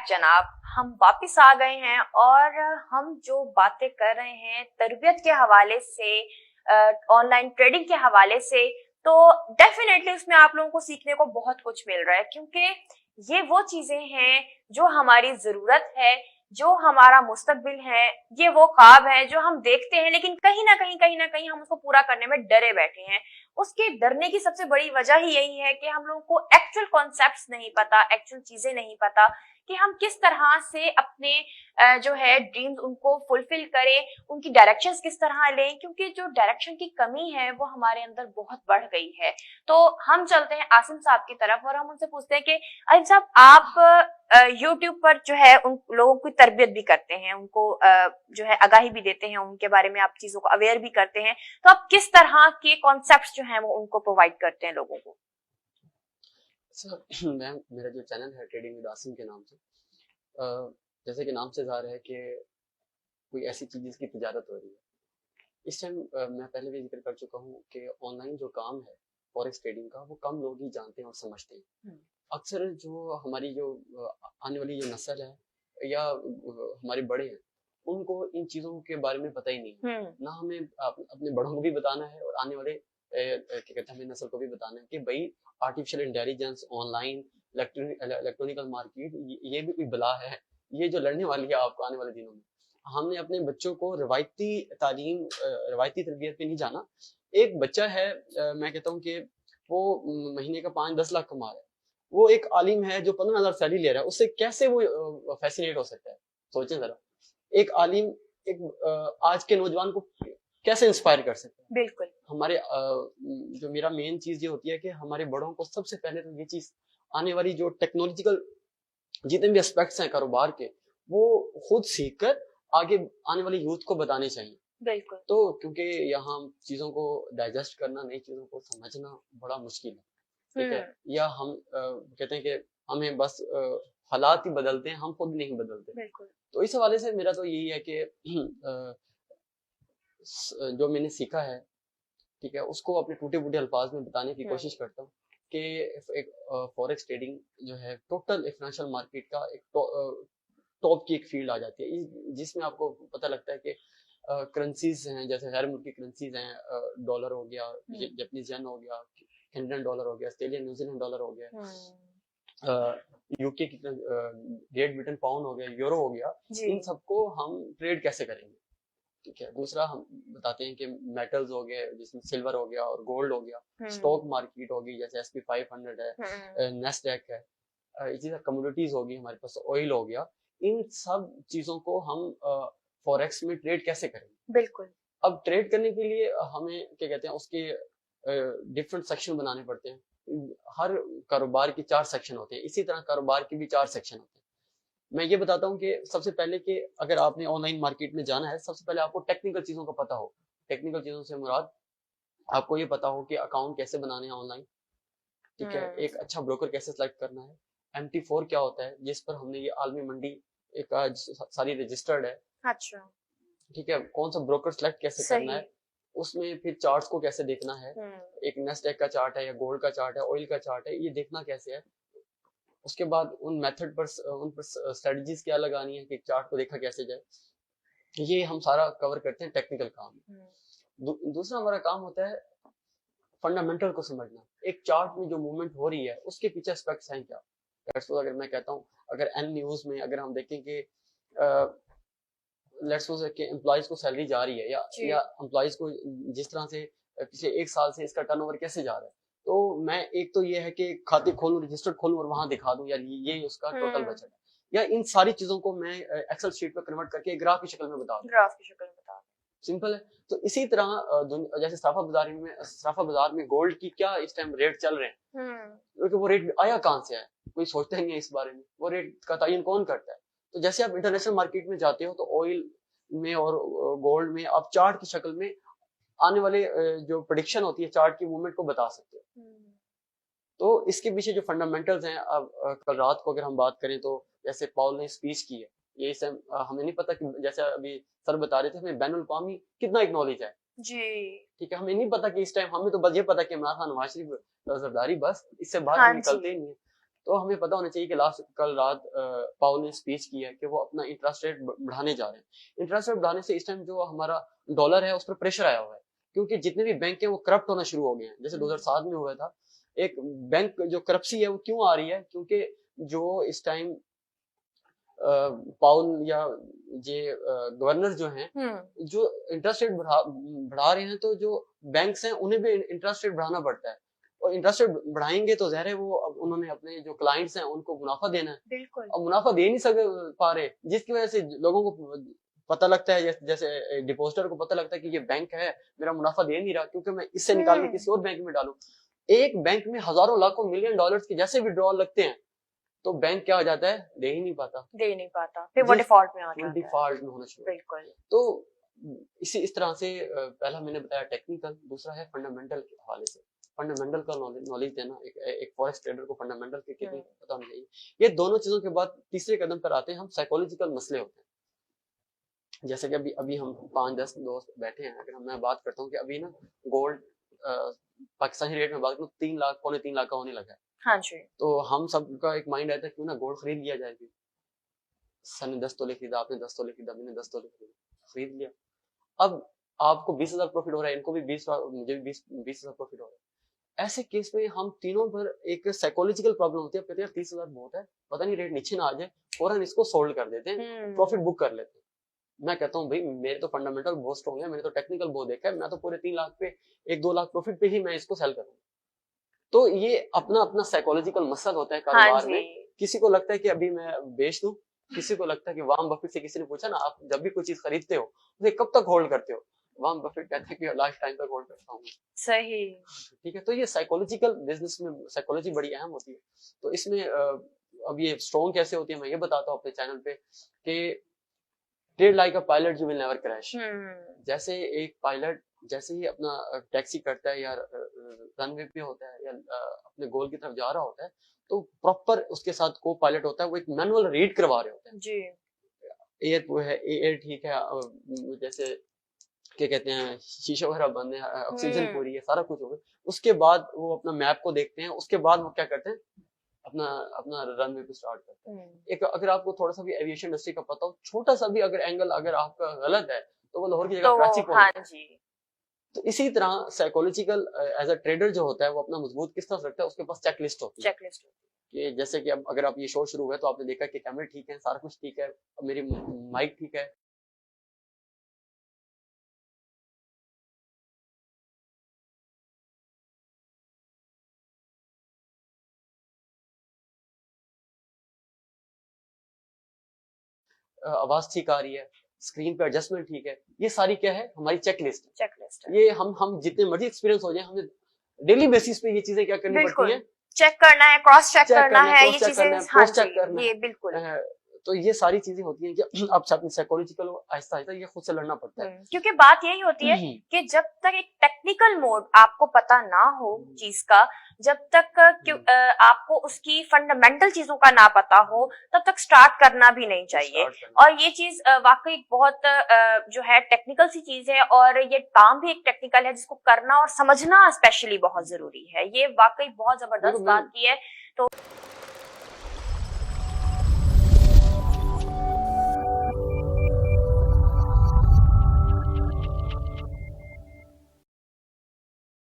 जनाब, हम वापस आ गए हैं और हम जो बातें कर रहे हैं तरबियत के हवाले से, ऑनलाइन ट्रेडिंग के हवाले से, तो डेफिनेटली उसमें आप लोगों को सीखने को बहुत कुछ मिल रहा है, क्योंकि ये वो चीजें हैं जो हमारी जरूरत है, जो हमारा मुस्तकबिल है। ये वो ख्वाब है जो हम देखते हैं, लेकिन कहीं ना कहीं हम उसको पूरा करने में डरे बैठे हैं। उसके डरने की सबसे बड़ी वजह ही यही है कि हम लोगों को एक्चुअल कॉन्सेप्ट्स नहीं पता, एक्चुअल चीजें नहीं पता कि हम किस तरह से अपने जो है ड्रीम्स उनको फुलफिल करें, उनकी डायरेक्शंस किस तरह लें, क्योंकि जो डायरेक्शन की कमी है वो हमारे अंदर बहुत बढ़ गई है। तो हम चलते हैं आसिम साहब की तरफ और हम उनसे पूछते हैं कि आसिम साहब, आप यूट्यूब पर जो है उन लोगों की तरबियत भी करते हैं, उनको जो है आगाही भी देते हैं, उनके बारे में आप चीजों को अवेयर भी करते हैं, तो आप किस तरह के कॉन्सेप्ट्स जो हैं वो उनको प्रोवाइड करते हैं लोगों को? सर मैं मेरा जो चैनल है ट्रेडिंग विद आसिम के नाम से, अ, जैसे कि नाम से ज़ाहिर है कि कोई ऐसी चीज़ जिसकी तिजारत हो रही है इस टाइम। मैं पहले भी जिक्र कर चुका हूँ कि ऑनलाइन जो काम है फॉरेक्स ट्रेडिंग का वो कम लोग ही जानते हैं और समझते हैं। अक्सर जो हमारी जो आने वाली जो नस्ल है या हमारे बड़े हैं उनको इन चीज़ों के बारे में पता ही नहीं है। ना हमें अपने बड़ों को भी बताना है और आने वाले क्या कहते हैं हमें नस्ल को भी बताना है कि भाई artificial intelligence, online, electronical market, ये भी कोई बला है, ये जो लड़ने वाली है आपको आने वाले दिनों में। हमने अपने बच्चों को रवायती तालीम, रवायती तरबियत पे नहीं जाना। एक बच्चा है, मैं कहता हूँ कि वो महीने का 5-10 लाख कमा रहा है, वो एक आलिम है जो 15,000 सैलरी ले रहा है, उससे कैसे वो फैसिनेट हो सकता है? सोचें जरा। एक आलिम एक आज के नौजवान को कैसे इंस्पायर कर सकता है? बिल्कुल। हमारे जो मेरा मेन चीज ये होती है कि हमारे बड़ों को सबसे पहले तो ये चीज आने वाली जो टेक्नोलॉजिकल जितने भी एस्पेक्ट्स हैं कारोबार के, वो खुद सीख कर आगे आने वाली यूथ को बताने चाहिए। बिल्कुल। तो क्योंकि यहाँ चीजों को डाइजेस्ट करना, नई चीजों को समझना बड़ा मुश्किल है, ठीक है? या हम कहते हैं कि हमें बस हालात ही बदलते हैं, हम खुद नहीं बदलते। बिल्कुल। तो इस हवाले से मेरा तो यही है कि जो मैंने सीखा है, ठीक है, उसको अपने टूटे फूटे अल्फाज में बताने की कोशिश करता हूँ कि एक फॉरेक्स ट्रेडिंग जो है टोटल फाइनेंशियल मार्केट का एक टॉप की एक फील्ड आ जाती है, जिसमें आपको पता लगता है कि करेंसीज हैं, जैसे गैर मुल्की करेंसीज हैं, डॉलर हो गया, जापानीज येन हो गया, कैनेडियन डॉलर हो गया, ऑस्ट्रेलियन न्यूजीलैंड डॉलर हो गया, यूके की ग्रेट ब्रिटेन पाउंड हो गया, यूरो हो गया, इन सबको हम ट्रेड कैसे करेंगे? ठीक है। दूसरा हम बताते हैं कि मेटल्स हो गए, जिसमें सिल्वर हो गया और गोल्ड हो गया, स्टॉक मार्केट होगी जैसे एसपी 500 है, नेस्डैक है, इसी तरह कमोडिटीज होगी, हमारे पास ऑयल हो गया। इन सब चीजों को हम फॉरेक्स में ट्रेड कैसे करेंगे? बिल्कुल। अब ट्रेड करने के लिए हमें क्या कहते हैं उसके डिफरेंट सेक्शन बनाने पड़ते हैं। हर कारोबार की 4 सेक्शन होते हैं, इसी तरह कारोबार की भी 4 सेक्शन होते हैं। मैं ये बताता हूँ कि सबसे पहले कि अगर आपने ऑनलाइन मार्केट में जाना है, सबसे पहले आपको टेक्निकल चीजों का पता हो। टेक्निकल चीजों से मुराद आपको ये पता हो कि अकाउंट कैसे बनाने हैं ऑनलाइन, ठीक है, एक अच्छा ब्रोकर कैसे सेलेक्ट करना है, MT4 क्या होता है, जिस पर हमने ये आलमी मंडी एक आज सारी रजिस्टर्ड है। अच्छा। ठीक है, कौन सा ब्रोकर सेलेक्ट कैसे करना है, उसमें फिर चार्ट्स को कैसे देखना है, एक नेस्डैक का चार्ट है या गोल्ड का चार्ट है, ऑयल का चार्ट है, ये देखना कैसे है। उसके बाद उन मेथड पर उन पर स्ट्रेटजीज क्या लगानी है कि चार्ट को देखा कैसे जाए, ये हम सारा कवर करते हैं टेक्निकल काम। दूसरा हमारा काम होता है फंडामेंटल को समझना। एक चार्ट में जो मूवमेंट हो रही है उसके पीछे एस्पेक्ट्स हैं क्या। अगर मैं कहता हूँ, अगर एन न्यूज में अगर हम देखें कि लेट्स सपोज कि एम्प्लॉइज को सैलरी जा रही है या एम्प्लॉइज को जिस तरह से पिछले 1 साल से इसका टर्नओवर कैसे जा रहा है, तो मैं एक तो ये है कि खाते खोलूं, रजिस्टर खोलूं और वहां दिखा दूं यार ये उसका टोटल बजट है, या इन सारी चीजों को मैं एक्सेल शीट पर कन्वर्ट करके ग्राफ की शक्ल में बता दूं। सिंपल है। तो इसी तरह जैसे सराफा बाजार में गोल्ड की क्या इस टाइम रेट चल रहे हैं, क्योंकि वो रेट आया कहां से है, कोई सोचता ही नहीं है इस बारे में, वो रेट का तयन कौन करता है। तो जैसे आप इंटरनेशनल मार्केट में जाते हो तो ऑयल में और गोल्ड में आप चार्ट की शक्ल में आने वाले जो प्रेडिक्शन होती है चार्ट की मूवमेंट को बता सकते हो। तो इसके पीछे जो फंडामेंटल्स हैं, अब कल रात को अगर हम बात करें तो जैसे पॉल ने स्पीच की है, ये हमें नहीं पता कि जैसे अभी सर बता रहे थे हमें बैनुल अक़वामी कितना एक नॉलेज है जी, ठीक है, हमें नहीं पता कि इस टाइम, हमें तो बस ये पता कि इमरान खान, नवाज शरीफ, जरदारी, बस इससे बाहर हम निकलते ही नहीं है। तो हमें पता होना चाहिए कि कल रात पाउल ने स्पीच की है कि वो अपना इंटरेस्ट रेट बढ़ाने जा रहे हैं। इंटरेस्ट रेट बढ़ाने से इस टाइम जो हमारा डॉलर है उस पर प्रेशर आया हुआ है, क्योंकि जितने भी बैंक हैं वो करप्ट होना शुरू हो गए हैं। जैसे 2007 में हुआ था, एक बैंक जो करप्सी है वो क्यों आ रही है, क्योंकि जो इस टाइम पाउल या ये गवर्नर जो हैं, जो इंटरेस्ट रेट बढ़ा रहे हैं, तो जो बैंक्स हैं उन्हें भी इंटरेस्ट रेट बढ़ाना पड़ता है, और इंटरेस्ट रेट बढ़ाएंगे तो ज़ाहिर है वो उन्होंने अपने जो क्लाइंट्स हैं उनको मुनाफा देना है। बिल्कुल। अब मुनाफा दे नहीं पा रहे, जिसकी वजह से लोगों को पता लगता है, जैसे डिपॉजिटर को पता लगता है कि ये बैंक है, मेरा मुनाफा दे नहीं रहा, क्योंकि मैं इससे निकाल के किसी और बैंक में डालूं। एक बैंक में हजारों लाखों मिलियन डॉलर्स के जैसे विड्रॉल लगते हैं, तो बैंक क्या हो जाता है, दे ही नहीं पाता, फिर वो डिफॉल्ट में आ जाता है, डिफॉल्ट में होना शुरू। बिल्कुल। तो इस तरह से पहला मैंने बताया टेक्निकल, दूसरा है फंडामेंटल के हवाले से। फंडामेंटल का नॉलेज देना, एक फॉरेक्स ट्रेडर को फंडामेंटल के कितनी पता होनी चाहिए। ये दोनों चीजों के बाद तीसरे कदम पर आते हैं हम साइकोलॉजिकल मसले होते हैं। जैसे कि अभी हम 5-10 दोस्त बैठे हैं, अगर मैं बात करता हूँ कि अभी ना गोल्ड पाकिस्तानी रेट में बात करूँ 3 लाख, पौने 3 लाख का होने लगा है। हाँ जी। तो हम सबका एक माइंड आता है क्यों ना गोल्ड खरीद लिया जाए। सन ने 10 तोले खरीदा, आपने 10 तोले खरीदा, मैंने 10 तोले खरीद लिया। अब आपको 20,000 प्रॉफिट हो रहा है, इनको भी 20, मुझे भी 20,000 प्रॉफिट हो रहा है। ऐसे केस में हम तीनों पर एक साइकोलॉजिकल प्रॉब्लम होती है। कहते हैं 30,000 बहुत है, पता नहीं रेट नीचे ना आ जाए, फौरन इसको सोल्ड कर देते हैं, प्रॉफिट बुक कर लेते हैं। मैं कहता हूँ भाई मेरे तो फंडामेंटल बहुत स्ट्रॉन्ग है, मैंने तो टेक्निकल बहुत देखा है, मैं तो पूरे 3 लाख पे 1-2 लाख प्रॉफिट पे ही मैं इसको सेल करूंगा। तो ये अपना अपना साइकोलॉजिकल मसल होता है कारोबार में। किसी को लगता है कि अभी मैं बेच दूं, किसी को लगता है कि वॉरेन बफेट से किसी ने पूछा ना, आप जब भी कोई चीज खरीदते हो उसे कब तक होल्ड करते हो, वॉरेन बफेट कहते हैं कि लाइफ टाइम तक होल्ड करता हूँ। सही, ठीक है। तो ये साइकोलॉजिकल बिजनेस में साइकोलॉजी बड़ी अहम होती है। तो इसमें अब ये स्ट्रॉन्ग कैसे होती है मैं ये बताता हूँ अपने चैनल पे कि trade like a pilot you will never crash. जैसे एक पायलट जैसे ही अपना टैक्सी करता है या रनवे पे होता है या अपने गोल की तरफ जा रहा होता है, तो प्रॉपर उसके साथ को पायलट होता है, वो एक मैनुअल रीड करवा रहे होते हैं जी। एयर ठीक है, जैसे क्या कहते हैं, शीशा वगैरह बंद है, ऑक्सीजन पूरी है, सारा कुछ हो गया। उसके बाद वो अपना मैप को देखते हैं, उसके बाद वो क्या करते हैं, अपना अपना रनवे पे स्टार्ट करते हैं। एक अगर आपको थोड़ा सा भी एविएशन इंडस्ट्री का पता हो, छोटा सा भी अगर एंगल अगर आपका गलत है तो वो लाहौर की जगह कराची पहुंच जाता है। तो इसी तरह साइकोलॉजिकल एज अ ट्रेडर जो होता है वो अपना मजबूत किस तरह रखता है, उसके पास चेकलिस्ट होती है। कि जैसे कि अब अगर आप ये शो शुरू हुआ तो आपने देखा कि कैमरे ठीक है, सारा कुछ ठीक है, मेरी माइक ठीक है, आवाज ठीक आ रही है, स्क्रीन पे एडजस्टमेंट ठीक है, ये सारी क्या है, हमारी चेकलिस्ट है। ये हम जितने मर्जी एक्सपीरियंस हो जाए, हमें डेली बेसिस पे ये चीजें क्या करनी पड़ती है, चेक करना है, क्रॉस चेक करना है, ये चीजें हाँ जी, ये बिल्कुल। तो ये सारी चीजें होती हैं कि आप साइकोलॉजिकल आहिस्ता आहिस्ता ये खुद से लड़ना पड़ता है। क्योंकि बात यही होती है कि जब तक एक टेक्निकल मोड आपको पता ना हो चीज का, जब तक आपको उसकी फंडामेंटल चीजों का ना पता हो, तब तक स्टार्ट करना भी नहीं चाहिए। और ये चीज वाकई बहुत जो है टेक्निकल सी चीज है, और ये काम भी एक टेक्निकल है जिसको करना और समझना स्पेशली बहुत जरूरी है। ये वाकई बहुत जबरदस्त बात की है। तो